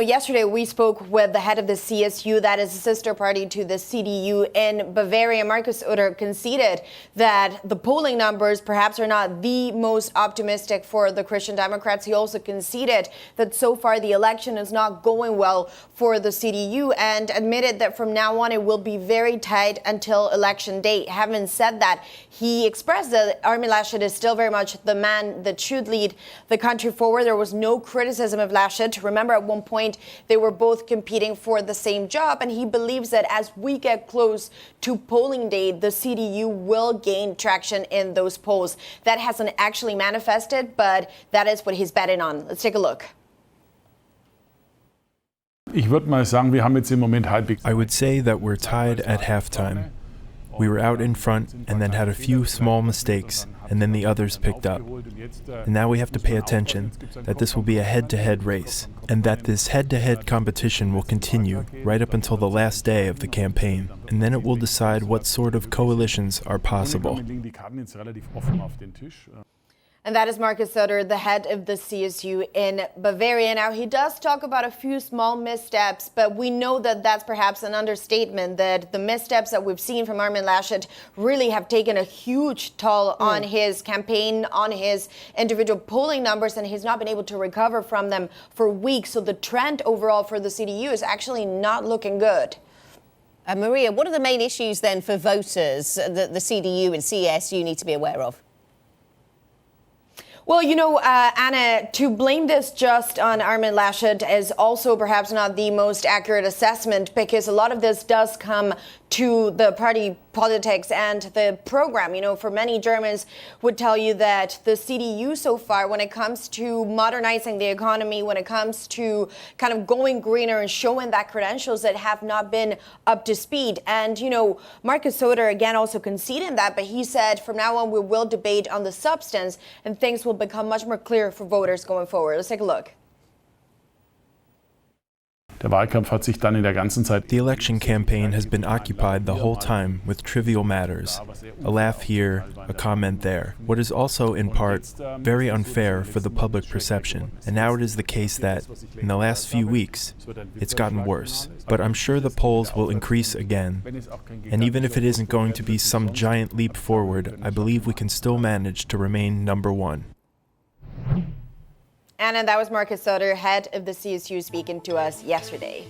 Yesterday, we spoke with the head of the CSU, that is a sister party to the CDU in Bavarian. Markus Soeder conceded that the polling numbers perhaps are not the most optimistic for the Christian Democrats. He also conceded that so far the election is not going well for the CDU and admitted that from now on it will be very tight until election day. Having said that, he expressed that Armin Laschet is still very much the man that should lead the country forward. There was no criticism of Laschet. Remember, at one point, they were both competing for the same job, and he believes that as we get close to polling day, the CDU will gain traction in those polls. That hasn't actually manifested, but that is what he's betting on. Let's take a look. I would say that we're tied at halftime. We were out in front and then had a few small mistakes, and then the others picked up. And now we have to pay attention that this will be a head-to-head race, and that this head-to-head competition will continue right up until the last day of the campaign. And then it will decide what sort of coalitions are possible. And that is Markus Soeder, the head of the CSU in Bavaria. Now, he does talk about a few small missteps, but we know that that's perhaps an understatement, that the missteps that we've seen from Armin Laschet really have taken a huge toll on his campaign, on his individual polling numbers, and he's not been able to recover from them for weeks. So the trend overall for the CDU is actually not looking good. Maria, what are the main issues then for voters that the CDU and CSU need to be aware of? Well, you know, Anna, to blame this just on Armin Laschet is also perhaps not the most accurate assessment, because a lot of this does come to the party politics and the program. You know, for many Germans would tell you that the CDU so far, when it comes to modernizing the economy, when it comes to kind of going greener and showing that credentials that have not been up to speed. And, you know, Markus Soeder again also conceded that, but he said from now on we will debate on the substance and things will become much more clear for voters going forward. Let's take a look. The election campaign has been occupied the whole time with trivial matters, a laugh here, a comment there. What is also, in part, very unfair for the public perception. And now it is the case that, in the last few weeks, it's gotten worse. But I'm sure the polls will increase again. And even if it isn't going to be some giant leap forward, I believe we can still manage to remain number one. And that was Markus Soeder, head of the CSU, speaking to us yesterday.